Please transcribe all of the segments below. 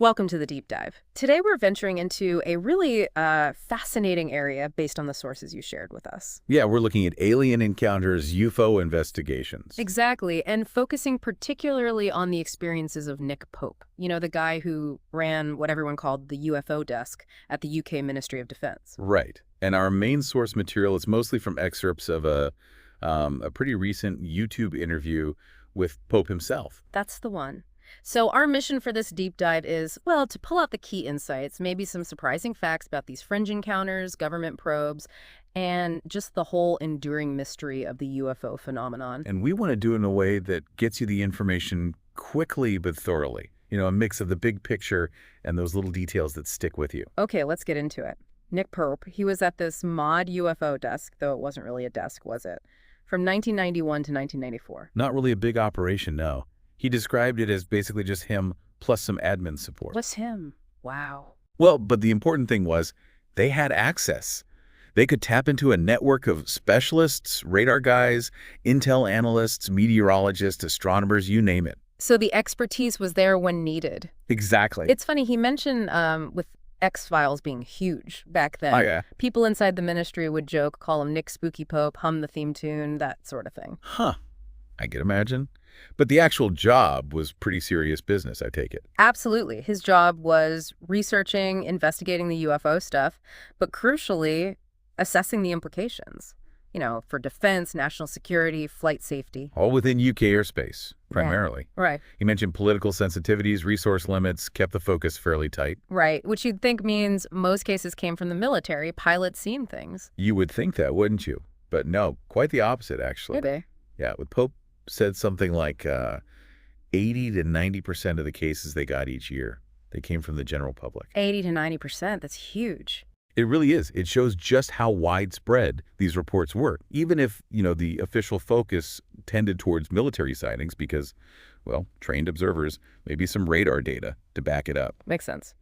Welcome to the deep dive. Today we're venturing into a really fascinating area based on the sources you shared with us. Yeah, we're looking at alien encounters, UFO investigations. Exactly, and focusing particularly on the experiences of Nick Pope, the guy who ran what everyone called the UFO desk at the UK Ministry of Defense. Right. And our main source material is mostly from excerpts of a pretty recent YouTube interview with Pope himself. That's the one. So our mission for this deep dive is, well, to pull out the key insights, maybe some surprising facts about these fringe encounters, government probes, and just the whole enduring mystery of the UFO phenomenon. And we want to do it in a way that gets you the information quickly but thoroughly. A mix of the big picture and those little details that stick with you. Okay, let's get into it. Nick Pope, he was at this mod UFO desk, though it wasn't really a desk, was it? From 1991 to 1994. Not really a big operation, no. He described it as basically just him plus some admin support. What's him? Wow. Well, but the important thing was they had access. They could tap into a network of specialists, radar guys, intel analysts, meteorologists, astronomers, you name it. So the expertise was there when needed. Exactly. It's funny, he mentioned with X-Files being huge back then. Oh, yeah. People inside the ministry would joke, call him Nick Spooky Pope, hum the theme tune, that sort of thing. Huh. I can imagine. But the actual job was pretty serious business, I take it. Absolutely. His job was researching, investigating the UFO stuff, but crucially, assessing the implications, for defense, national security, flight safety. All within UK airspace, primarily. Yeah. Right. He mentioned political sensitivities, resource limits, kept the focus fairly tight. Right, which you'd think means most cases came from the military, pilots seeing things. You would think that, wouldn't you? But no, quite the opposite, actually. Maybe. Yeah, with Pope said something like 80 to 90% of the cases they got each year, they came from the general public. 80 to 90%, that's huge. It really is. It shows just how widespread these reports were, even if, the official focus tended towards military sightings because, well, trained observers, maybe some radar data to back it up. Makes sense.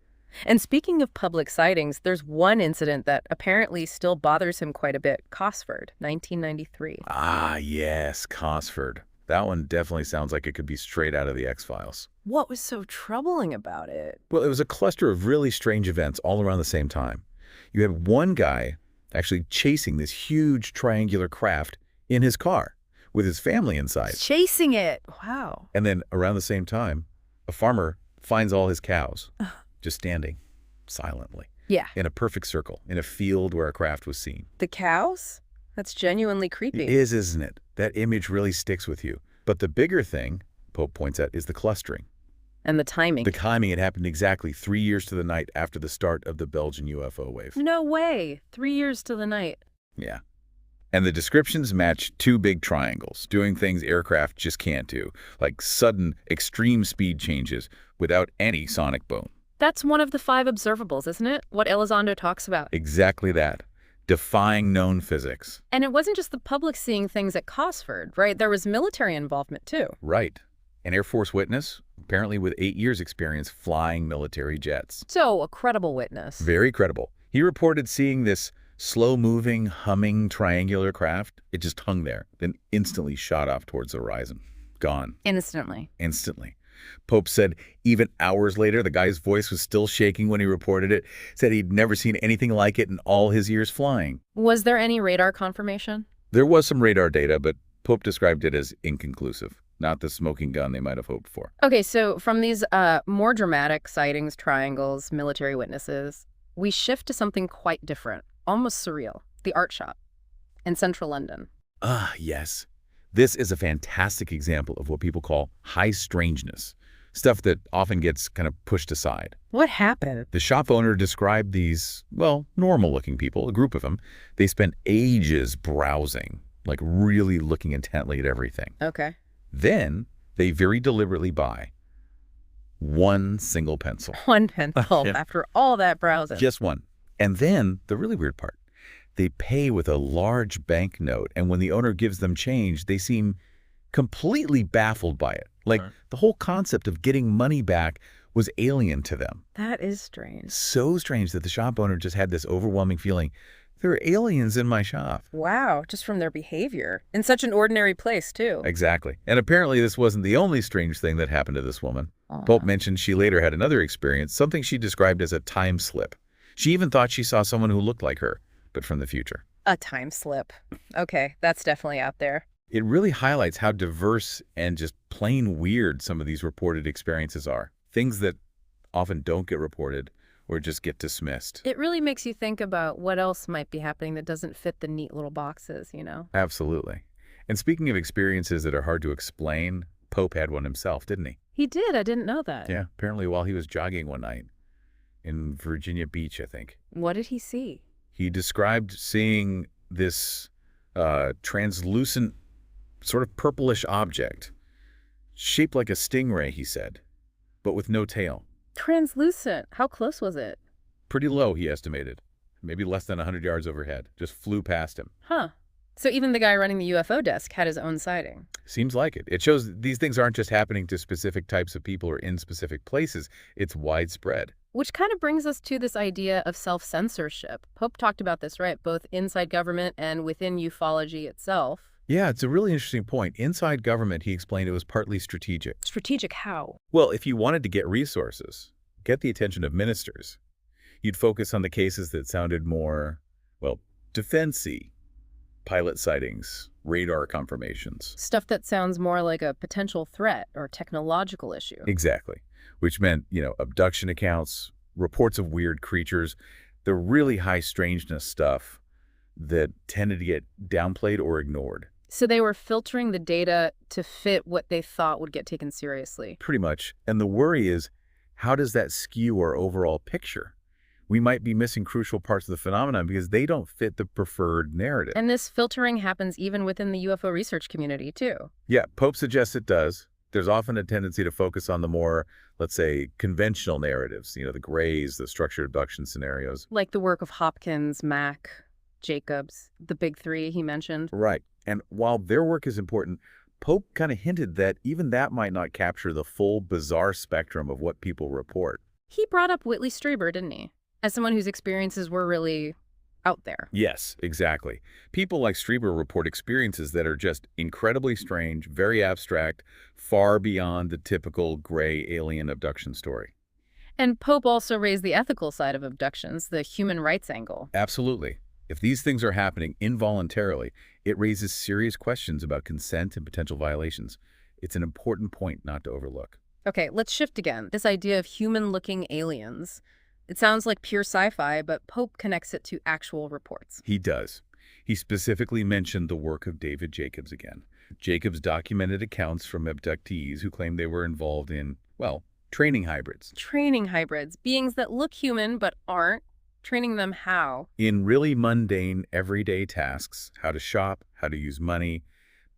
And speaking of public sightings, there's one incident that apparently still bothers him quite a bit, Cosford, 1993. Ah, yes, Cosford. That one definitely sounds like it could be straight out of the X-Files. What was so troubling about it? Well, it was a cluster of really strange events all around the same time. You had one guy actually chasing this huge triangular craft in his car with his family inside. Chasing it. Wow. And then around the same time, a farmer finds all his cows just standing silently. Yeah. In a perfect circle in a field where a craft was seen. The cows? That's genuinely creepy. It is, isn't it? That image really sticks with you. But the bigger thing, Pope points out, is the clustering. And the timing. The timing, it happened exactly 3 years to the night after the start of the Belgian UFO wave. No way. 3 years to the night. Yeah. And the descriptions match two big triangles, doing things aircraft just can't do, like sudden, extreme speed changes without any sonic boom. That's one of the 5 observables, isn't it? What Elizondo talks about. Exactly that. Defying known physics. And it wasn't just the public seeing things at Cosford, right? There was military involvement, too. Right. An Air Force witness, apparently with 8 years experience flying military jets. So, a credible witness. Very credible. He reported seeing this slow-moving, humming triangular craft. It just hung there, then instantly shot off towards the horizon. Gone. Instantly. Instantly. Pope said even hours later, the guy's voice was still shaking when he reported it, said he'd never seen anything like it in all his years flying. Was there any radar confirmation? There was some radar data, but Pope described it as inconclusive. Not the smoking gun they might have hoped for. Okay, so from these more dramatic sightings, triangles, military witnesses, we shift to something quite different, almost surreal, the art shop in central London. Ah, yes. This is a fantastic example of what people call high strangeness, stuff that often gets kind of pushed aside. What happened? The shop owner described these, well, normal-looking people, a group of them. They spent ages browsing, like really looking intently at everything. Okay. Then they very deliberately buy one single pencil. One pencil Yeah. after all that browsing. Just one. And then the really weird part, they pay with a large banknote, and when the owner gives them change, they seem completely baffled by it. Like the whole concept of getting money back was alien to them. That is strange. So strange that the shop owner just had this overwhelming feeling, there are aliens in my shop. Wow, just from their behavior. In such an ordinary place, too. Exactly. And apparently this wasn't the only strange thing that happened to this woman. Pope mentioned she later had another experience, something she described as a time slip. She even thought she saw someone who looked like her, but from the future. A time slip. Okay, that's definitely out there. It really highlights how diverse and just plain weird some of these reported experiences are. Things that often don't get reported or just get dismissed. It really makes you think about what else might be happening that doesn't fit the neat little boxes, you know? Absolutely. And speaking of experiences that are hard to explain, Pope had one himself, didn't he? He did. I didn't know that. Yeah, apparently while he was jogging one night in Virginia Beach, I think. What did he see? He described seeing this translucent, sort of purplish object, shaped like a stingray, he said, but with no tail. Translucent. How close was it? Pretty low, he estimated. Maybe less than 100 yards overhead. Just flew past him. Huh. So even the guy running the UFO desk had his own sighting. Seems like it. It shows these things aren't just happening to specific types of people or in specific places. It's widespread. Which kind of brings us to this idea of self-censorship. Pope talked about this, right? Both inside government and within ufology itself. Yeah, it's a really interesting point. Inside government, he explained it was partly strategic. Strategic how? Well, if you wanted to get resources, get the attention of ministers, you'd focus on the cases that sounded more, well, defense-y. Pilot sightings, radar confirmations. Stuff that sounds more like a potential threat or technological issue. Exactly. Which meant, abduction accounts, reports of weird creatures, the really high strangeness stuff that tended to get downplayed or ignored. So they were filtering the data to fit what they thought would get taken seriously. Pretty much. And the worry is, how does that skew our overall picture? We might be missing crucial parts of the phenomenon because they don't fit the preferred narrative. And this filtering happens even within the UFO research community, too. Yeah, Pope suggests it does. There's often a tendency to focus on the more, let's say, conventional narratives, the grays, the structured abduction scenarios. Like the work of Hopkins, Mack, Jacobs, the big three he mentioned. Right. And while their work is important, Pope kind of hinted that even that might not capture the full bizarre spectrum of what people report. He brought up Whitley Strieber, didn't he? As someone whose experiences were really out there. Yes, exactly. People like Strieber report experiences that are just incredibly strange, very abstract, far beyond the typical gray alien abduction story. And Pope also raised the ethical side of abductions, the human rights angle. Absolutely. If these things are happening involuntarily, it raises serious questions about consent and potential violations. It's an important point not to overlook. Okay, let's shift again. This idea of human-looking aliens. It sounds like pure sci-fi, but Pope connects it to actual reports. He does. He specifically mentioned the work of David Jacobs again. Jacobs documented accounts from abductees who claimed they were involved in, well, training hybrids. Training hybrids, beings that look human but aren't. Training them how? In really mundane, everyday tasks, how to shop, how to use money,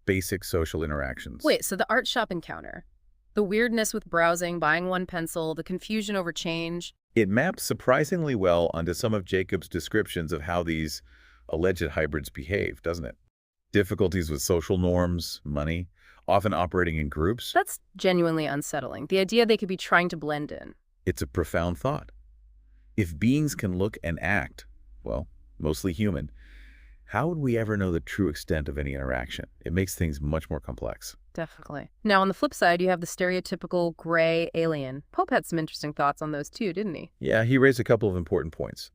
basic social interactions. Wait, so the art shop encounter, the weirdness with browsing, buying one pencil, the confusion over change. It maps surprisingly well onto some of Jacobs' descriptions of how these alleged hybrids behave, doesn't it? Difficulties with social norms, money, often operating in groups. That's genuinely unsettling. The idea they could be trying to blend in. It's a profound thought. If beings can look and act, well, mostly human, how would we ever know the true extent of any interaction? It makes things much more complex. Definitely. Now, on the flip side, you have the stereotypical gray alien. Pope had some interesting thoughts on those too, didn't he? Yeah, he raised a couple of important points.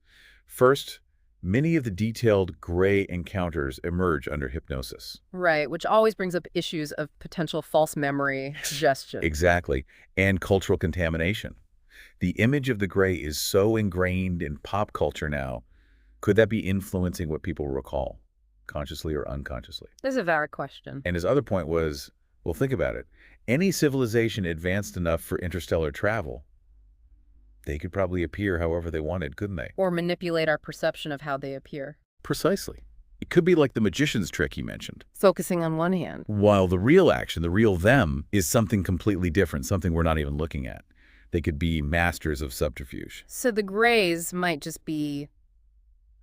First, many of the detailed gray encounters emerge under hypnosis. Right, which always brings up issues of potential false memory suggestion. Exactly, and cultural contamination. The image of the gray is so ingrained in pop culture now. Could that be influencing what people recall, consciously or unconsciously? There's a valid question. And his other point was, well, think about it. Any civilization advanced enough for interstellar travel, they could probably appear however they wanted, couldn't they? Or manipulate our perception of how they appear. Precisely. It could be like the magician's trick he mentioned. Focusing on one hand. While the real action, the real them, is something completely different, something we're not even looking at. They could be masters of subterfuge. So the grays might just be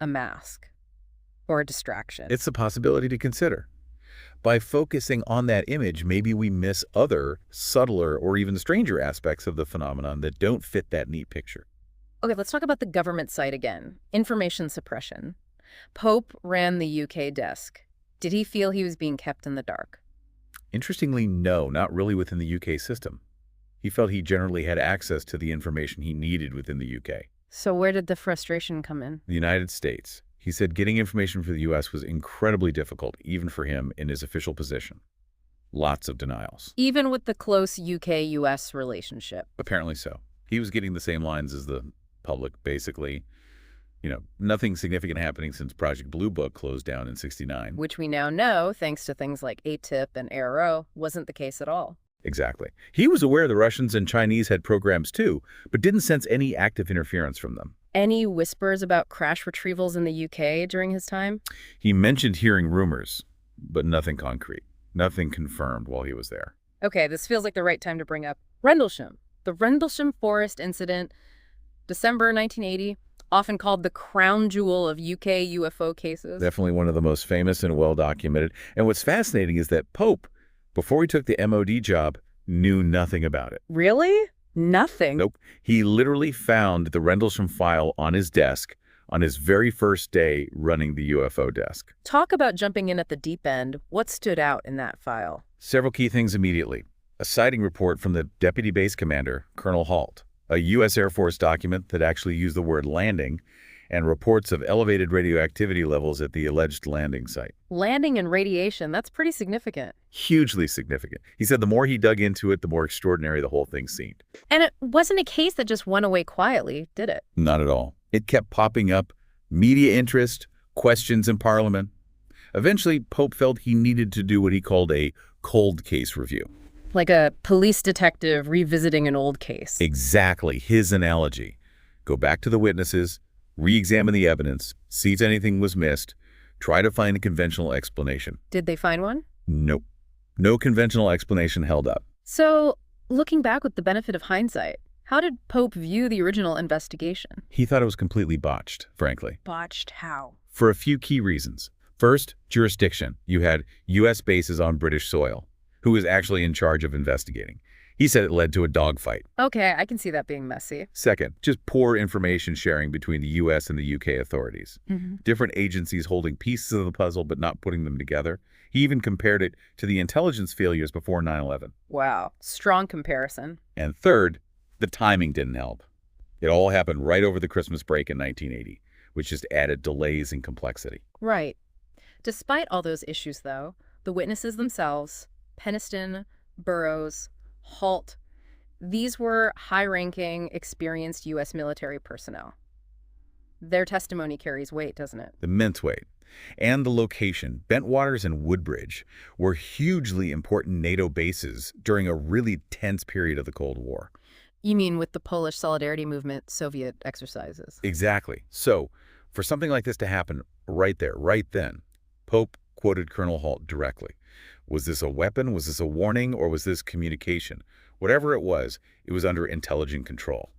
a mask or a distraction. It's a possibility to consider. By focusing on that image, maybe we miss other, subtler, or even stranger aspects of the phenomenon that don't fit that neat picture. Okay, let's talk about the government side again. Information suppression. Pope ran the UK desk. Did he feel he was being kept in the dark? Interestingly, no, not really within the UK system. He felt he generally had access to the information he needed within the UK. So where did the frustration come in? The United States. He said getting information for the U.S. was incredibly difficult, even for him in his official position. Lots of denials. Even with the close UK-US relationship. Apparently so. He was getting the same lines as the public, basically. Nothing significant happening since Project Blue Book closed down in '69. Which we now know, thanks to things like ATIP and ARO, wasn't the case at all. Exactly. He was aware the Russians and Chinese had programs too, but didn't sense any active interference from them. Any whispers about crash retrievals in the UK during his time? He mentioned hearing rumors, but nothing concrete, nothing confirmed while he was there. Okay, this feels like the right time to bring up Rendlesham. The Rendlesham Forest incident, December 1980, often called the crown jewel of UK UFO cases. Definitely one of the most famous and well-documented. And what's fascinating is that Pope, before he took the MOD job, knew nothing about it. Really? Nothing? Nope. He literally found the Rendlesham file on his desk on his very first day running the UFO desk. Talk about jumping in at the deep end. What stood out in that file? Several key things immediately. A sighting report from the Deputy Base Commander, Colonel Halt. A U.S. Air Force document that actually used the word landing, and reports of elevated radioactivity levels at the alleged landing site. Landing and radiation, that's pretty significant. Hugely significant. He said the more he dug into it, the more extraordinary the whole thing seemed. And it wasn't a case that just went away quietly, did it? Not at all. It kept popping up, media interest, questions in Parliament. Eventually, Pope felt he needed to do what he called a cold case review. Like a police detective revisiting an old case. Exactly, his analogy. Go back to the witnesses, re-examine the evidence, see if anything was missed, try to find a conventional explanation. Did they find one? Nope. No conventional explanation held up. So, looking back with the benefit of hindsight, how did Pope view the original investigation? He thought it was completely botched, frankly. Botched how? For a few key reasons. First, jurisdiction. You had U.S. bases on British soil. Who was actually in charge of investigating? He said it led to a dogfight. Okay, I can see that being messy. Second, just poor information sharing between the U.S. and the U.K. authorities. Mm-hmm. Different agencies holding pieces of the puzzle but not putting them together. He even compared it to the intelligence failures before 9/11. Wow, strong comparison. And third, the timing didn't help. It all happened right over the Christmas break in 1980, which just added delays and complexity. Right. Despite all those issues, though, the witnesses themselves, Peniston, Burroughs, Halt, these were high-ranking, experienced U.S. military personnel. Their testimony carries weight, doesn't it? Immense weight. And the location, Bentwaters and Woodbridge, were hugely important NATO bases during a really tense period of the Cold War. You mean with the Polish Solidarity Movement Soviet exercises? Exactly. So, for something like this to happen right there, right then, Pope quoted Colonel Halt directly. Was this a weapon? Was this a warning? Or was this communication? Whatever it was under intelligent control.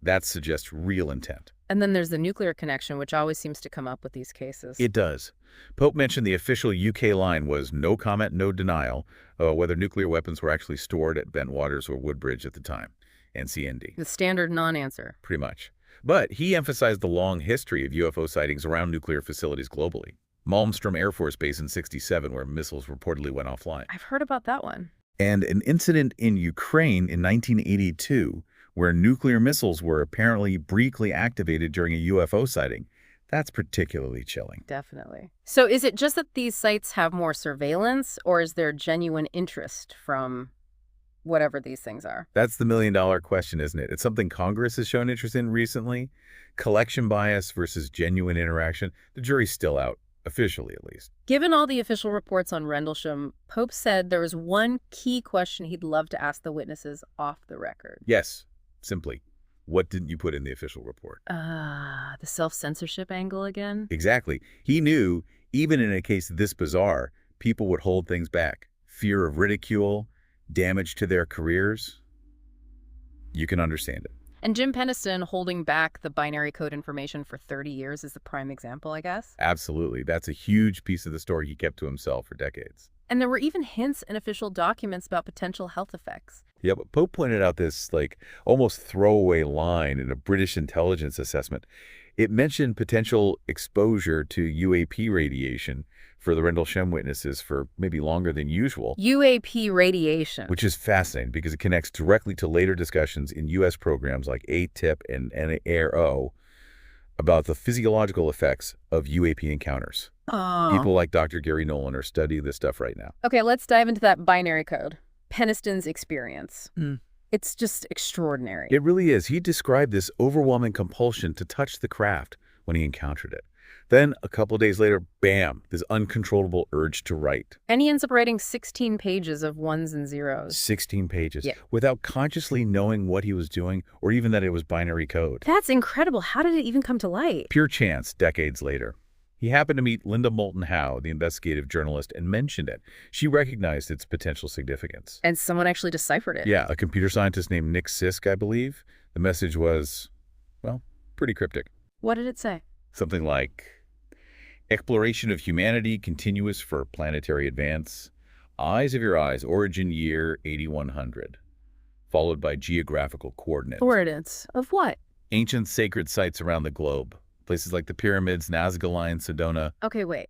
That suggests real intent. And then there's the nuclear connection, which always seems to come up with these cases. It does. Pope mentioned the official UK line was no comment, no denial, whether nuclear weapons were actually stored at Bentwaters or Woodbridge at the time. NCND. The standard non-answer. Pretty much. But he emphasized the long history of UFO sightings around nuclear facilities globally. Malmstrom Air Force Base in '67, where missiles reportedly went offline. I've heard about that one. And an incident in Ukraine in 1982, where nuclear missiles were apparently briefly activated during a UFO sighting. That's particularly chilling. Definitely. So is it just that these sites have more surveillance, or is there genuine interest from whatever these things are? That's the million-dollar question, isn't it? It's something Congress has shown interest in recently. Collection bias versus genuine interaction. The jury's still out. Officially, at least. Given all the official reports on Rendlesham, Pope said there was one key question he'd love to ask the witnesses off the record. Yes, simply. What didn't you put in the official report? The self-censorship angle again? Exactly. He knew, even in a case this bizarre, people would hold things back. Fear of ridicule, damage to their careers. You can understand it. And Jim Peniston holding back the binary code information for 30 years is the prime example, I guess? Absolutely. That's a huge piece of the story he kept to himself for decades. And there were even hints in official documents about potential health effects. Yeah, but Pope pointed out this, almost throwaway line in a British intelligence assessment. It mentioned potential exposure to UAP radiation for the Rendlesham witnesses for maybe longer than usual. UAP radiation. Which is fascinating because it connects directly to later discussions in U.S. programs like ATIP and NARO about the physiological effects of UAP encounters. Oh. People like Dr. Gary Nolan are studying this stuff right now. Okay, let's dive into that binary code. Peniston's experience. It's just extraordinary. It really is. He described this overwhelming compulsion to touch the craft when he encountered it. Then, a couple of days later, bam, this uncontrollable urge to write. And he ends up writing 16 pages of ones and zeros. 16 pages. Yeah. Without consciously knowing what he was doing or even that it was binary code. That's incredible. How did it even come to light? Pure chance, decades later. He happened to meet Linda Moulton Howe, the investigative journalist, and mentioned it. She recognized its potential significance. And someone actually deciphered it. Yeah, a computer scientist named Nick Sisk, I believe. The message was, well, pretty cryptic. What did it say? Something like, exploration of humanity continuous for planetary advance. Eyes of your eyes, origin year 8100. Followed by geographical coordinates. Coordinates of what? Ancient sacred sites around the globe. Places like the pyramids, Nazca Line, Sedona. Okay, wait.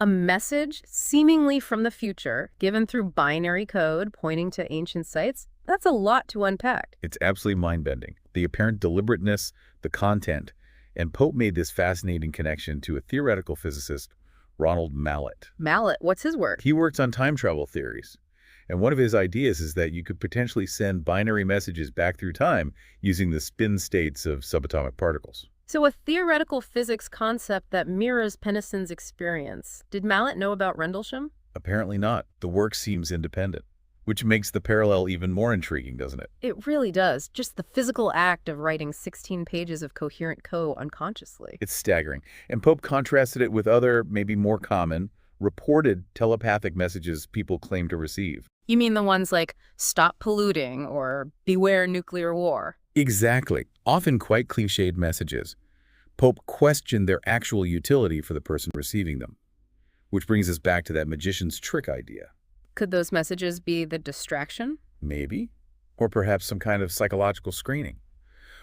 A message seemingly from the future given through binary code pointing to ancient sites? That's a lot to unpack. It's absolutely mind-bending. The apparent deliberateness, the content. And Pope made this fascinating connection to a theoretical physicist, Ronald Mallet. Mallet, what's his work? He works on time travel theories. And one of his ideas is that you could potentially send binary messages back through time using the spin states of subatomic particles. So a theoretical physics concept that mirrors Peniston's experience. Did Mallet know about Rendlesham? Apparently not. The work seems independent, which makes the parallel even more intriguing, doesn't it? It really does. Just the physical act of writing 16 pages of coherent code unconsciously. It's staggering. And Pope contrasted it with other, maybe more common, reported telepathic messages people claim to receive. You mean the ones like, stop polluting or beware nuclear war? Exactly. Often quite cliched messages. Pope questioned their actual utility for the person receiving them. Which brings us back to that magician's trick idea. Could those messages be the distraction? Maybe. Or perhaps some kind of psychological screening.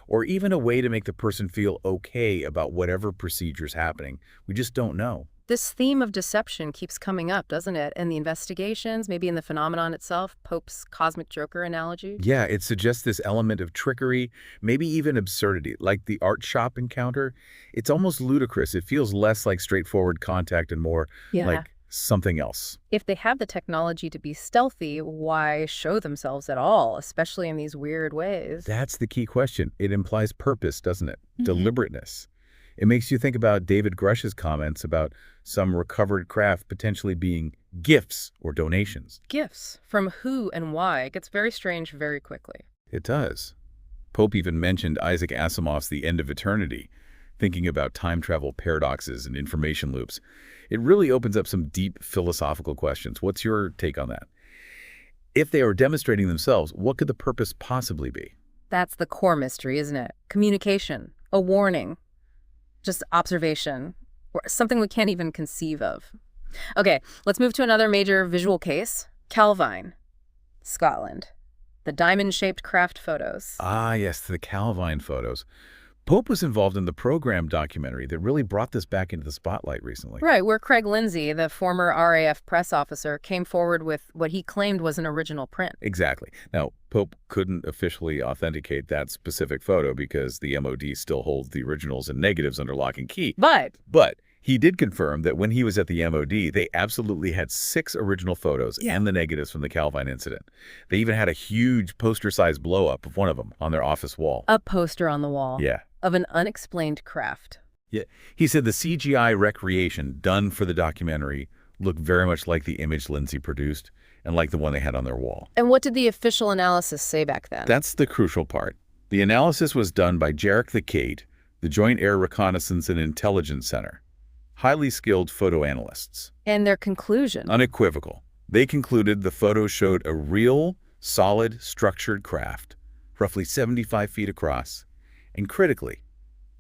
Or even a way to make the person feel okay about whatever procedure's happening. We just don't know. This theme of deception keeps coming up, doesn't it? In the investigations, maybe in the phenomenon itself, Pope's cosmic joker analogy. Yeah, it suggests this element of trickery, maybe even absurdity, like the art shop encounter. It's almost ludicrous. It feels less like straightforward contact and more like something else. If they have the technology to be stealthy, why show themselves at all, especially in these weird ways? That's the key question. It implies purpose, doesn't it? Deliberateness. It makes you think about David Grush's comments about some recovered craft potentially being gifts or donations. Gifts? From who and why? It gets very strange very quickly. It does. Pope even mentioned Isaac Asimov's The End of Eternity, thinking about time travel paradoxes and information loops. It really opens up some deep philosophical questions. What's your take on that? If they are demonstrating themselves, what could the purpose possibly be? That's the core mystery, isn't it? Communication, a warning, just observation, or something we can't even conceive of. Okay, let's move to another major visual case. Calvine, Scotland. The diamond-shaped craft photos. Ah, yes, the Calvine photos. Pope was involved in the program documentary that really brought this back into the spotlight recently. Right, where Craig Lindsay, the former RAF press officer, came forward with what he claimed was an original print. Exactly. Now, Pope couldn't officially authenticate that specific photo because the MOD still holds the originals and negatives under lock and key. But he did confirm that when he was at the MOD, they absolutely had 6 original photos and the negatives from the Calvine incident. They even had a huge poster-sized blow-up of one of them on their office wall. A poster on the wall. Yeah. Of an unexplained craft. Yeah. He said the CGI recreation done for the documentary looked very much like the image Lindsay produced and like the one they had on their wall. And what did the official analysis say back then? That's the crucial part. The analysis was done by Jarek the Kate, the Joint Air Reconnaissance and Intelligence Center. Highly skilled photo analysts. And their conclusion? Unequivocal. They concluded the photos showed a real, solid, structured craft, roughly 75 feet across, and critically,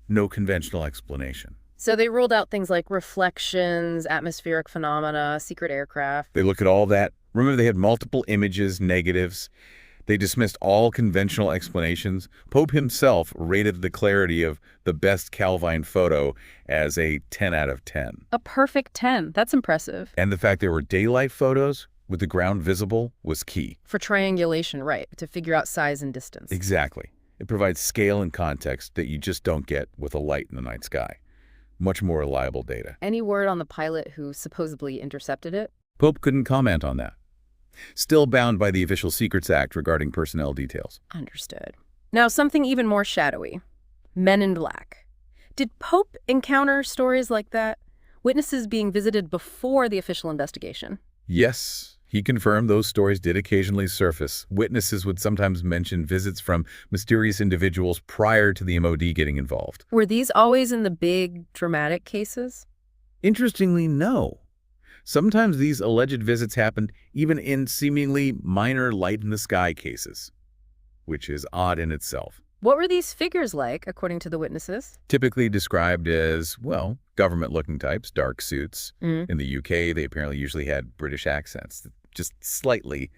no conventional explanation. So they ruled out things like reflections, atmospheric phenomena, secret aircraft. They looked at all that. Remember, they had multiple images, negatives. They dismissed all conventional explanations. Pope himself rated the clarity of the best Calvine photo as a 10 out of 10. A perfect 10. That's impressive. And the fact there were daylight photos with the ground visible was key. For triangulation, right, to figure out size and distance. Exactly. It provides scale and context that you just don't get with a light in the night sky. Much more reliable data. Any word on the pilot who supposedly intercepted it? Pope couldn't comment on that. Still bound by the Official Secrets Act regarding personnel details. Understood. Now, something even more shadowy. Men in Black. Did Pope encounter stories like that? Witnesses being visited before the official investigation? Yes, he confirmed those stories did occasionally surface. Witnesses would sometimes mention visits from mysterious individuals prior to the MOD getting involved. Were these always in the big, dramatic cases? Interestingly, no. Sometimes these alleged visits happened even in seemingly minor light-in-the-sky cases, which is odd in itself. What were these figures like, according to the witnesses? Typically described as, well, government-looking types, dark suits. In the UK, they apparently usually had British accents, just slightly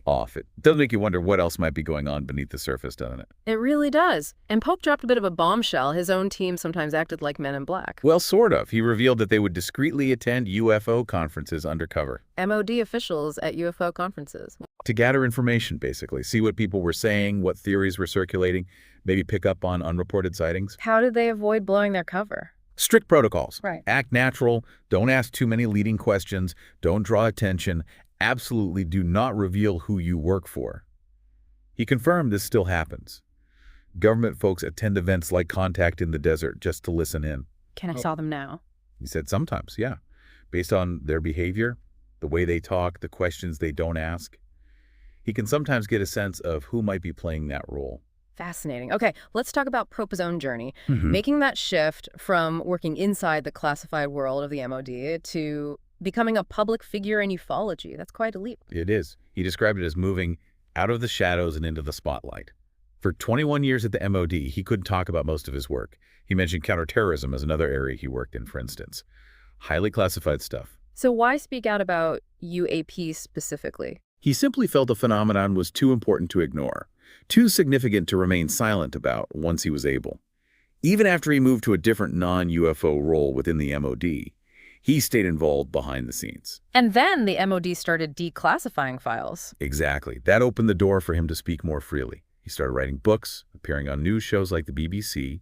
off. It does make you wonder what else might be going on beneath the surface, doesn't it? It really does. And Pope dropped a bit of a bombshell. His own team sometimes acted like Men in Black. Well, sort of. He revealed that they would discreetly attend UFO conferences undercover. MOD officials at UFO conferences. To gather information, basically. See what people were saying, what theories were circulating, maybe pick up on unreported sightings. How did they avoid blowing their cover? Strict protocols. Right. Act natural. Don't ask too many leading questions. Don't draw attention. Absolutely do not reveal who you work for. He confirmed this still happens. Government folks attend events like Contact in the Desert just to listen in. Can I saw them now? He said sometimes, yeah. Based on their behavior, the way they talk, the questions they don't ask, he can sometimes get a sense of who might be playing that role. Fascinating. Okay, let's talk about Pope's own journey. Making that shift from working inside the classified world of the MOD to becoming a public figure in ufology. That's quite a leap. It is. He described it as moving out of the shadows and into the spotlight. For 21 years at the MOD, he couldn't talk about most of his work. He mentioned counterterrorism as another area he worked in, for instance. Highly classified stuff. So why speak out about UAPs specifically? He simply felt the phenomenon was too important to ignore, too significant to remain silent about once he was able. Even after he moved to a different non-UFO role within the MOD, he stayed involved behind the scenes. And then the MOD started declassifying files. Exactly. That opened the door for him to speak more freely. He started writing books, appearing on news shows like the BBC.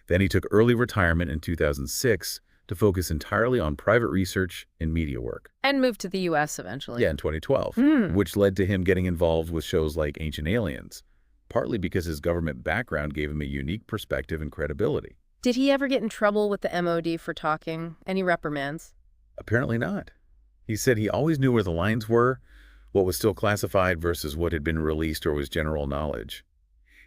Then he took early retirement in 2006 to focus entirely on private research and media work. And moved to the U.S. eventually. Yeah, in 2012, which led to him getting involved with shows like Ancient Aliens, partly because his government background gave him a unique perspective and credibility. Did he ever get in trouble with the MOD for talking? Any reprimands? Apparently not. He said he always knew where the lines were, what was still classified versus what had been released or was general knowledge.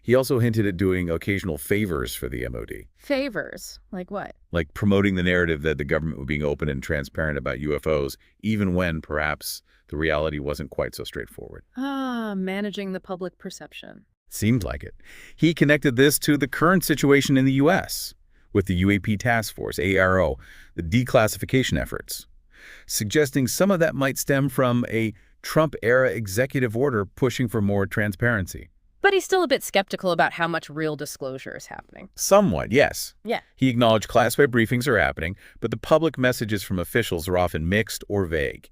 He also hinted at doing occasional favors for the MOD. Favors? Like what? Like promoting the narrative that the government was being open and transparent about UFOs, even when, perhaps, the reality wasn't quite so straightforward. Managing the public perception. Seemed like it. He connected this to the current situation in the U.S., with the UAP task force, ARO, the declassification efforts, suggesting some of that might stem from a Trump-era executive order pushing for more transparency. But he's still a bit skeptical about how much real disclosure is happening. Somewhat, yes. Yeah. He acknowledged classified briefings are happening, but the public messages from officials are often mixed or vague.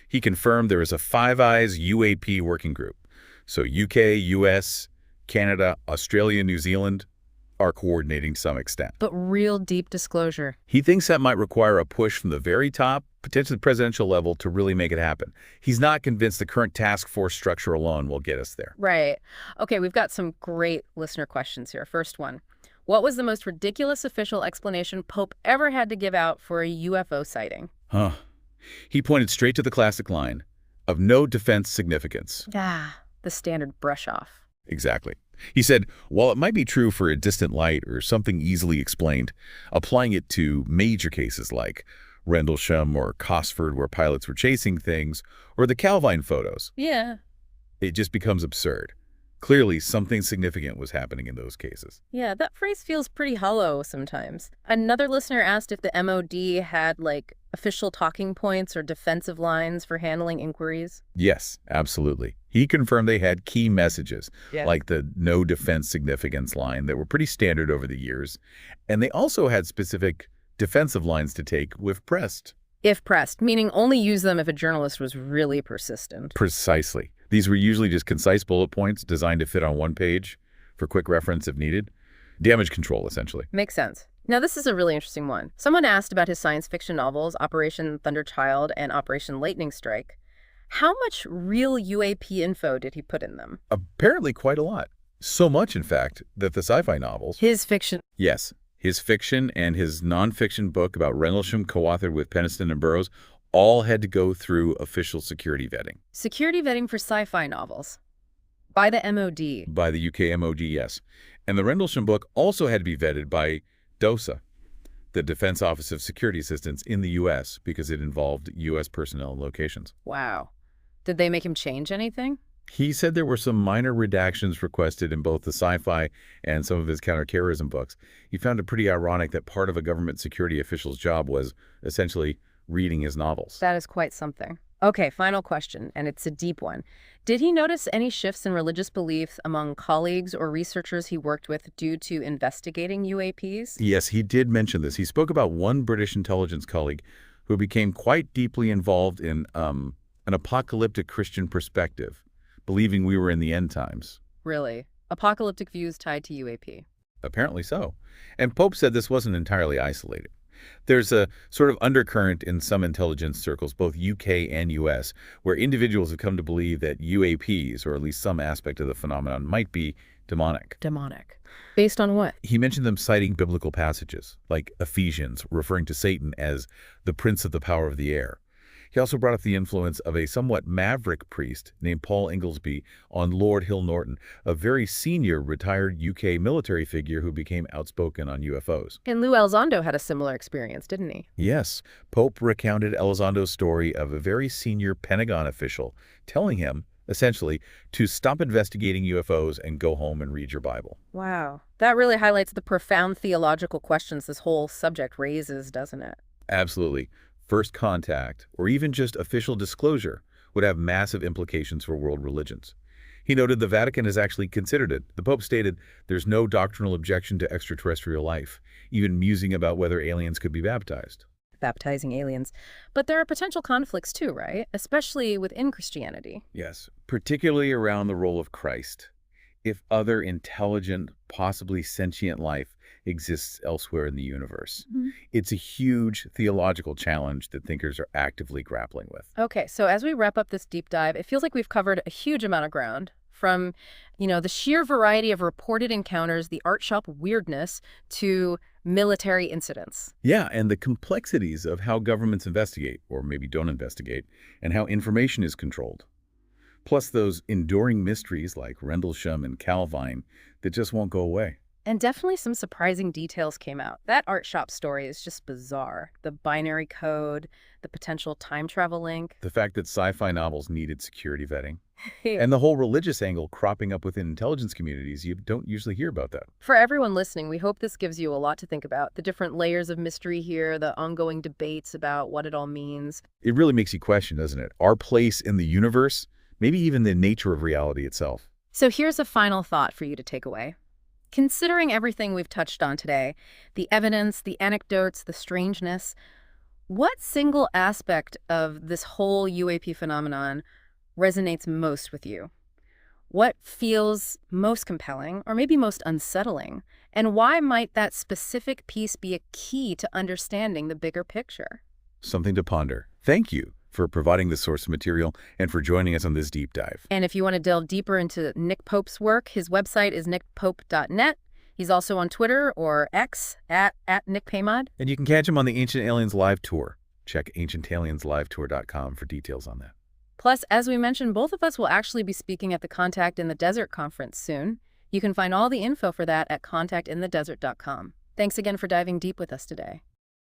He confirmed there is a Five Eyes UAP working group. So UK, US, Canada, Australia, New Zealand are coordinating to some extent. But real deep disclosure. He thinks that might require a push from the very top, potentially presidential level, to really make it happen. He's not convinced the current task force structure alone will get us there. Right. Okay, we've got some great listener questions here. First one. What was the most ridiculous official explanation Pope ever had to give out for a UFO sighting? He pointed straight to the classic line of no defense significance. The standard brush off. Exactly. He said, while it might be true for a distant light or something easily explained, applying it to major cases like Rendlesham or Cosford where pilots were chasing things, or the Calvine photos, Yeah. it just becomes absurd. Clearly, something significant was happening in those cases. Yeah, that phrase feels pretty hollow sometimes. Another listener asked if the MOD had, like, official talking points or defensive lines for handling inquiries. Yes, absolutely. He confirmed they had key messages, Yes. like the no defense significance line that were pretty standard over the years. And they also had specific defensive lines to take if pressed. If pressed, meaning only use them if a journalist was really persistent. Precisely. These were usually just concise bullet points designed to fit on one page for quick reference if needed. Damage control, essentially. Makes sense. Now, this is a really interesting one. Someone asked about his science fiction novels, Operation Thunderchild and Operation Lightning Strike. How much real UAP info did he put in them? Apparently quite a lot. So much, in fact, that the sci-fi novels... His fiction. Yes. His fiction and his nonfiction book about Rendlesham, co-authored with Peniston and Burroughs, all had to go through official security vetting. Security vetting for sci-fi novels. By the MOD. By the UK MOD, yes. And the Rendlesham book also had to be vetted by DOSA, the Defense Office of Security Assistance in the U.S., because it involved U.S. personnel and locations. Wow. Did they make him change anything? He said there were some minor redactions requested in both the sci-fi and some of his counterterrorism books. He found it pretty ironic that part of a government security official's job was essentially reading his novels. That is quite something. Okay, final question, and it's a deep one. Did he notice any shifts in religious beliefs among colleagues or researchers he worked with due to investigating UAPs? Yes, he did mention this. He spoke about one British intelligence colleague who became quite deeply involved in an apocalyptic Christian perspective, believing we were in the end times. Really? Apocalyptic views tied to UAP? Apparently so. And Pope said this wasn't entirely isolated. There's a sort of undercurrent in some intelligence circles, both UK and US, where individuals have come to believe that UAPs, or at least some aspect of the phenomenon, might be demonic. Demonic. Based on what? He mentioned them citing biblical passages, like Ephesians, referring to Satan as the prince of the power of the air. He also brought up the influence of a somewhat maverick priest named Paul Inglesby on Lord Hill Norton, a very senior retired UK military figure who became outspoken on UFOs. And Lou Elizondo had a similar experience, didn't he? Yes, Pope recounted Elizondo's story of a very senior Pentagon official telling him, essentially, to stop investigating UFOs and go home and read your Bible. Wow. That really highlights the profound theological questions this whole subject raises, doesn't it? Absolutely. First contact, or even just official disclosure, would have massive implications for world religions. He noted the Vatican has actually considered it. The Pope stated there's no doctrinal objection to extraterrestrial life, even musing about whether aliens could be baptized. Baptizing aliens. But there are potential conflicts too, right? Especially within Christianity. Yes, particularly around the role of Christ. If other intelligent, possibly sentient life exists elsewhere in the universe. It's a huge theological challenge that thinkers are actively grappling with. Okay, so as we wrap up this deep dive, it feels like we've covered a huge amount of ground, from, the sheer variety of reported encounters, the art shop weirdness, to military incidents. Yeah, and the complexities of how governments investigate, or maybe don't investigate, and how information is controlled. Plus those enduring mysteries like Rendlesham and Calvine that just won't go away. And definitely some surprising details came out. That art shop story is just bizarre. The binary code, the potential time travel link. The fact that sci-fi novels needed security vetting. And the whole religious angle cropping up within intelligence communities, you don't usually hear about that. For everyone listening, we hope this gives you a lot to think about. The different layers of mystery here, the ongoing debates about what it all means. It really makes you question, doesn't it? Our place in the universe, maybe even the nature of reality itself. So here's a final thought for you to take away. Considering everything we've touched on today, the evidence, the anecdotes, the strangeness, what single aspect of this whole UAP phenomenon resonates most with you? What feels most compelling or maybe most unsettling? And why might that specific piece be a key to understanding the bigger picture? Something to ponder. Thank you for providing this source of material and for joining us on this deep dive. And if you want to delve deeper into Nick Pope's work, his website is nickpope.net. He's also on Twitter or X at NickPaymod. And you can catch him on the Ancient Aliens Live Tour. Check ancientaliensLiveTour.com for details on that. Plus, as we mentioned, both of us will actually be speaking at the Contact in the Desert conference soon. You can find all the info for that at contactinthedesert.com. Thanks again for diving deep with us today.